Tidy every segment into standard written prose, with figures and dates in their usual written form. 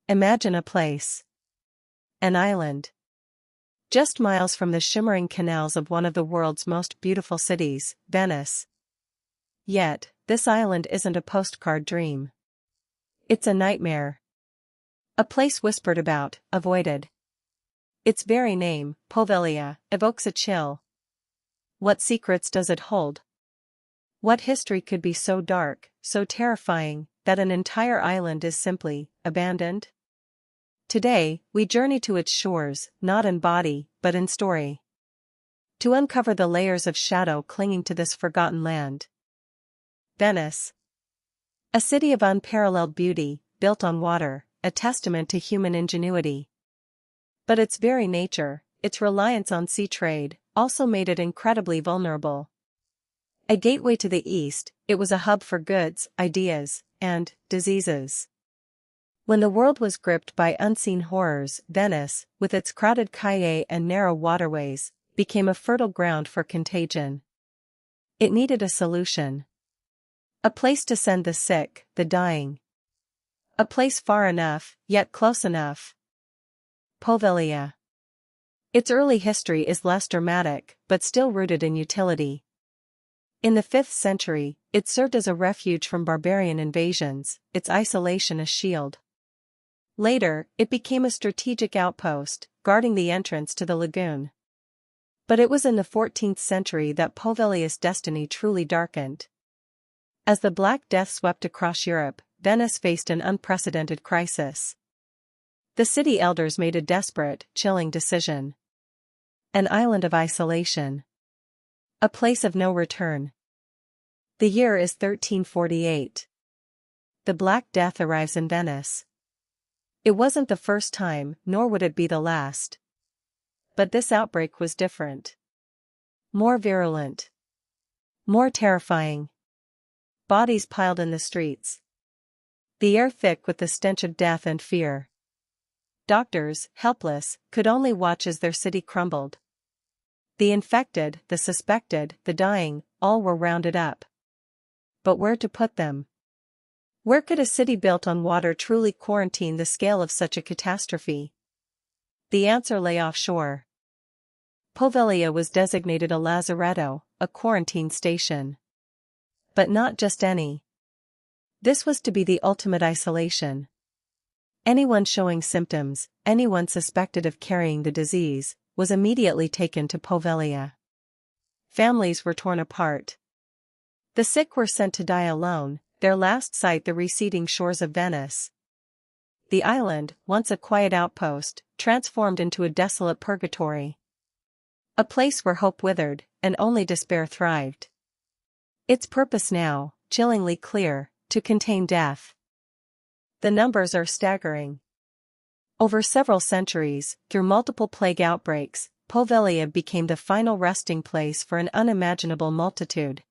Imagine a place. An island. Just miles from the shimmering canals of one of the world's most beautiful cities, Venice. Yet, this island isn't a postcard dream. It's a nightmare. A place whispered about, avoided. Its very name, Poveglia, evokes a chill. What secrets does it hold? What history could be so dark, so terrifying, that an entire island is simply abandoned? Today, we journey to its shores, not in body, but in story. To uncover the layers of shadow clinging to this forgotten land. Venice. A city of unparalleled beauty, built on water, a testament to human ingenuity. But its very nature, its reliance on sea trade, also made it incredibly vulnerable. A gateway to the east, it was a hub for goods, ideas, and diseases. When the world was gripped by unseen horrors, Venice, with its crowded calle and narrow waterways, became a fertile ground for contagion. It needed a solution. A place to send the sick, the dying. A place far enough, yet close enough. Poveglia. Its early history is less dramatic, but still rooted in utility. In the 5th century, it served as a refuge from barbarian invasions, its isolation a shield. Later, it became a strategic outpost, guarding the entrance to the lagoon. But it was in the 14th century that Poveglia's destiny truly darkened. As the Black Death swept across Europe, Venice faced an unprecedented crisis. The city elders made a desperate, chilling decision. An island of isolation. A place of no return. The year is 1348. The Black Death arrives in Venice. It wasn't the first time, nor would it be the last. But this outbreak was different. More virulent. More terrifying. Bodies piled in the streets. The air thick with the stench of death and fear. Doctors, helpless, could only watch as their city crumbled. The infected, the suspected, the dying, all were rounded up. But where to put them? Where could a city built on water truly quarantine the scale of such a catastrophe? The answer lay offshore. Poveglia was designated a lazaretto, a quarantine station. But not just any. This was to be the ultimate isolation. Anyone showing symptoms, anyone suspected of carrying the disease, was immediately taken to Poveglia. Families were torn apart. The sick were sent to die alone, their last sight the receding shores of Venice. The island, once a quiet outpost, transformed into a desolate purgatory. A place where hope withered, and only despair thrived. Its purpose now, chillingly clear, to contain death. The numbers are staggering. Over several centuries, through multiple plague outbreaks, Poveglia became the final resting place for an unimaginable multitude.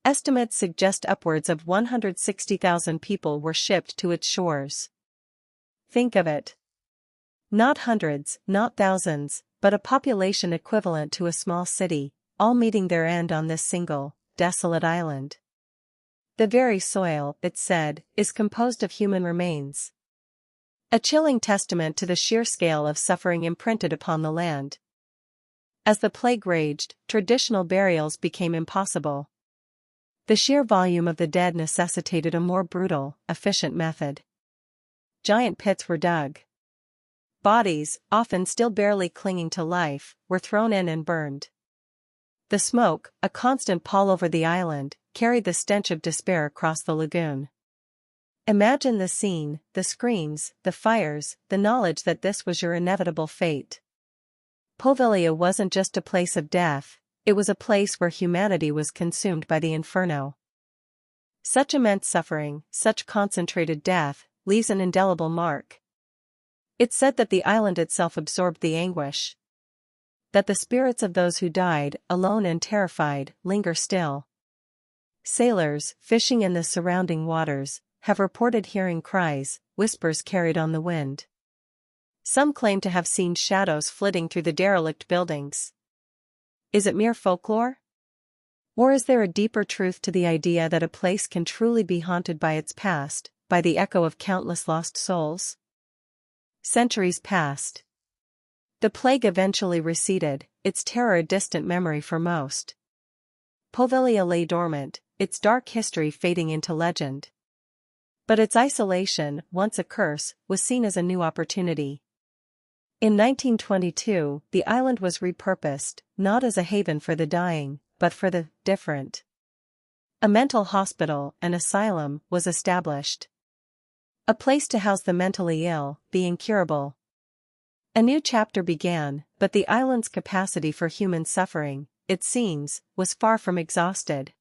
Estimates suggest upwards of 160,000 people were shipped to its shores. Think of it. Not hundreds, not thousands, but a population equivalent to a small city, all meeting their end on this single, desolate island. The very soil, it said, is composed of human remains. A chilling testament to the sheer scale of suffering imprinted upon the land. As the plague raged, traditional burials became impossible. The sheer volume of the dead necessitated a more brutal, efficient method. Giant pits were dug. Bodies, often still barely clinging to life, were thrown in and burned. The smoke, a constant pall over the island, carried the stench of despair across the lagoon. Imagine the scene, the screams, the fires, the knowledge that this was your inevitable fate. Poveglia wasn't just a place of death, it was a place where humanity was consumed by the inferno. Such immense suffering, such concentrated death, leaves an indelible mark. It's said that the island itself absorbed the anguish. That the spirits of those who died, alone and terrified, linger still. Sailors, fishing in the surrounding waters, have reported hearing cries, whispers carried on the wind. Some claim to have seen shadows flitting through the derelict buildings. Is it mere folklore? Or is there a deeper truth to the idea that a place can truly be haunted by its past, by the echo of countless lost souls? Centuries passed. The plague eventually receded, its terror a distant memory for most. Poveglia lay dormant, its dark history fading into legend. But its isolation, once a curse, was seen as a new opportunity. In 1922, the island was repurposed, not as a haven for the dying, but for the different. A mental hospital, an asylum, was established. A place to house the mentally ill, the incurable. A new chapter began, but the island's capacity for human suffering, it seems, was far from exhausted.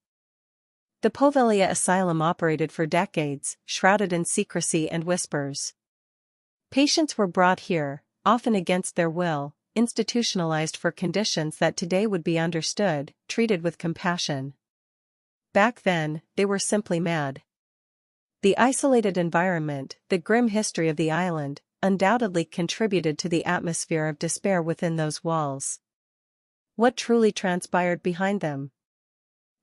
The Poveglia asylum operated for decades, shrouded in secrecy and whispers. Patients were brought here, often against their will, institutionalized for conditions that today would be understood, treated with compassion. Back then, they were simply mad. The isolated environment, the grim history of the island, undoubtedly contributed to the atmosphere of despair within those walls. What truly transpired behind them?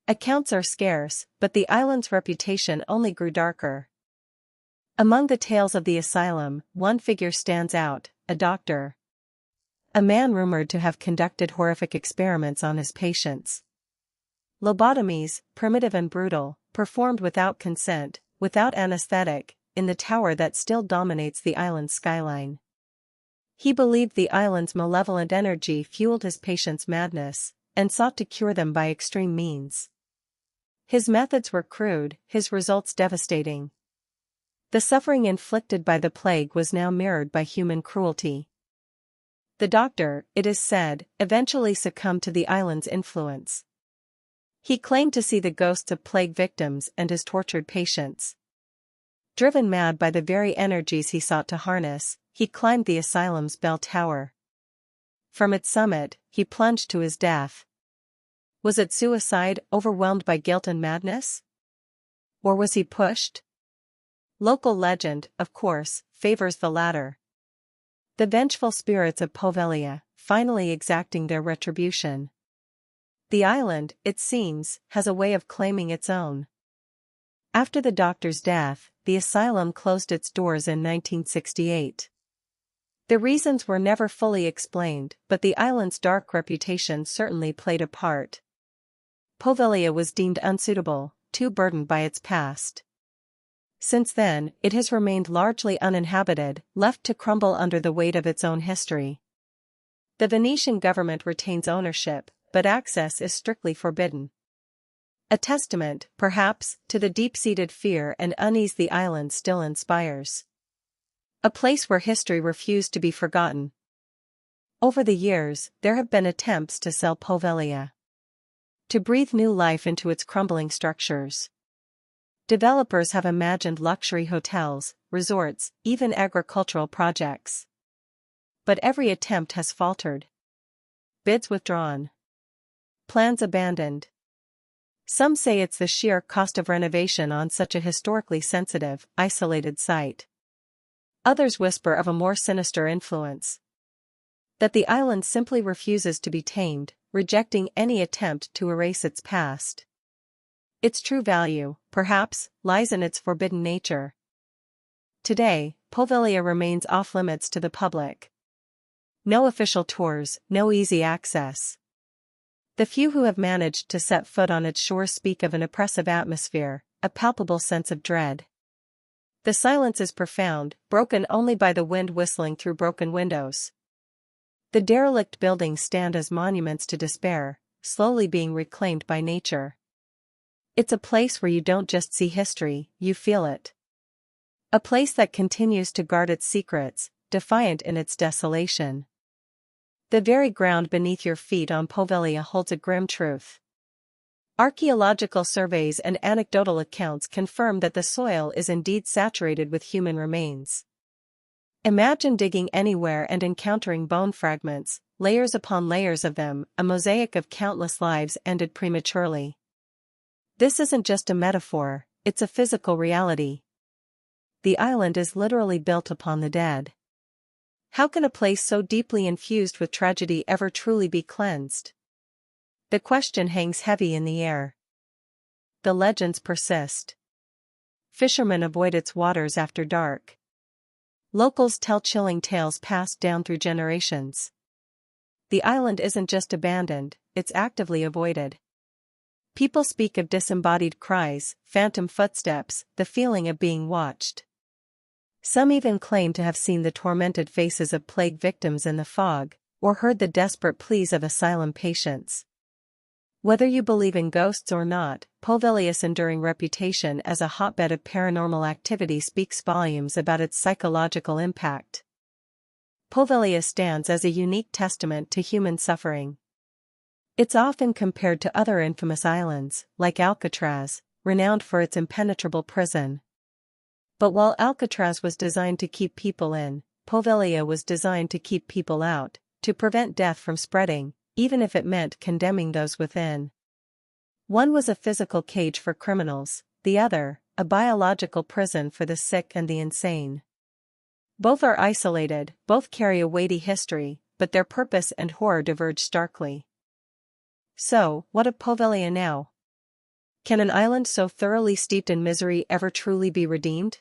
Accounts are scarce, but the island's reputation only grew darker. Among the tales of the asylum, one figure stands out, a doctor. A man rumored to have conducted horrific experiments on his patients. Lobotomies, primitive and brutal, performed without consent, without anesthetic, in the tower that still dominates the island's skyline. He believed the island's malevolent energy fueled his patients' madness, and sought to cure them by extreme means. His methods were crude, his results devastating. The suffering inflicted by the plague was now mirrored by human cruelty. The doctor, it is said, eventually succumbed to the island's influence. He claimed to see the ghosts of plague victims and his tortured patients. Driven mad by the very energies he sought to harness, he climbed the asylum's bell tower. From its summit, he plunged to his death. Was it suicide, overwhelmed by guilt and madness? Or was he pushed? Local legend, of course, favors the latter. The vengeful spirits of Poveglia, finally exacting their retribution. The island, it seems, has a way of claiming its own. After the doctor's death, the asylum closed its doors in 1968. The reasons were never fully explained, but the island's dark reputation certainly played a part. Poveglia was deemed unsuitable, too burdened by its past. Since then, it has remained largely uninhabited, left to crumble under the weight of its own history. The Venetian government retains ownership, but access is strictly forbidden. A testament, perhaps, to the deep-seated fear and unease the island still inspires. A place where history refused to be forgotten. Over the years, there have been attempts to sell Poveglia. To breathe new life into its crumbling structures. Developers have imagined luxury hotels, resorts, even agricultural projects. But every attempt has faltered. Bids withdrawn. Plans abandoned. Some say it's the sheer cost of renovation on such a historically sensitive, isolated site. Others whisper of a more sinister influence. That the island simply refuses to be tamed, rejecting any attempt to erase its past. Its true value, perhaps, lies in its forbidden nature. Today, Poveglia remains off-limits to the public. No official tours, no easy access. The few who have managed to set foot on its shores speak of an oppressive atmosphere, a palpable sense of dread. The silence is profound, broken only by the wind whistling through broken windows. The derelict buildings stand as monuments to despair, slowly being reclaimed by nature. It's a place where you don't just see history, you feel it. A place that continues to guard its secrets, defiant in its desolation. The very ground beneath your feet on Poveglia holds a grim truth. Archaeological surveys and anecdotal accounts confirm that the soil is indeed saturated with human remains. Imagine digging anywhere and encountering bone fragments, layers upon layers of them, a mosaic of countless lives ended prematurely. This isn't just a metaphor, it's a physical reality. The island is literally built upon the dead. How can a place so deeply infused with tragedy ever truly be cleansed? The question hangs heavy in the air. The legends persist. Fishermen avoid its waters after dark. Locals tell chilling tales passed down through generations. The island isn't just abandoned, it's actively avoided. People speak of disembodied cries, phantom footsteps, the feeling of being watched. Some even claim to have seen the tormented faces of plague victims in the fog, or heard the desperate pleas of asylum patients. Whether you believe in ghosts or not, Poveglia's enduring reputation as a hotbed of paranormal activity speaks volumes about its psychological impact. Poveglia stands as a unique testament to human suffering. It's often compared to other infamous islands, like Alcatraz, renowned for its impenetrable prison. But while Alcatraz was designed to keep people in, Poveglia was designed to keep people out, to prevent death from spreading, even if it meant condemning those within. One was a physical cage for criminals, the other, a biological prison for the sick and the insane. Both are isolated, both carry a weighty history, but their purpose and horror diverge starkly. So, what of Poveglia now? Can an island so thoroughly steeped in misery ever truly be redeemed?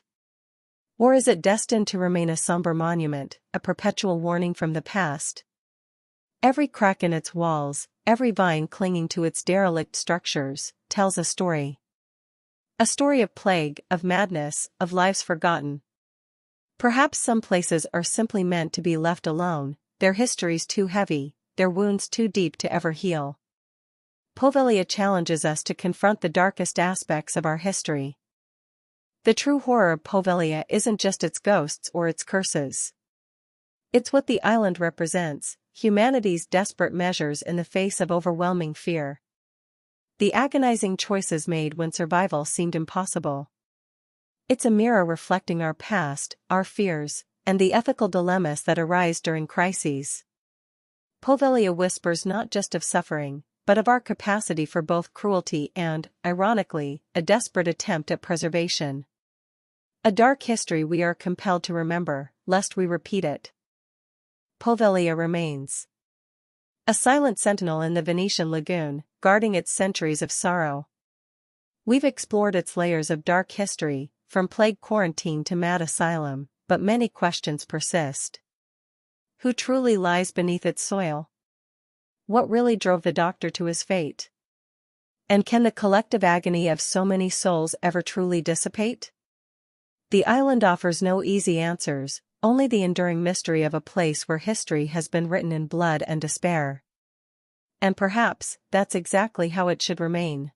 Or is it destined to remain a somber monument, a perpetual warning from the past? Every crack in its walls, every vine clinging to its derelict structures, tells a story. A story of plague, of madness, of lives forgotten. Perhaps some places are simply meant to be left alone, their histories too heavy, their wounds too deep to ever heal. Poveglia challenges us to confront the darkest aspects of our history. The true horror of Poveglia isn't just its ghosts or its curses. It's what the island represents, humanity's desperate measures in the face of overwhelming fear. The agonizing choices made when survival seemed impossible. It's a mirror reflecting our past, our fears, and the ethical dilemmas that arise during crises. Poveglia whispers not just of suffering, but of our capacity for both cruelty and, ironically, a desperate attempt at preservation. A dark history we are compelled to remember, lest we repeat it. Poveglia remains a silent sentinel in the Venetian Lagoon, guarding its centuries of sorrow. We've explored its layers of dark history, from plague quarantine to mad asylum, but many questions persist. Who truly lies beneath its soil? What really drove the doctor to his fate? And can the collective agony of so many souls ever truly dissipate? The island offers no easy answers, only the enduring mystery of a place where history has been written in blood and despair. And perhaps, that's exactly how it should remain.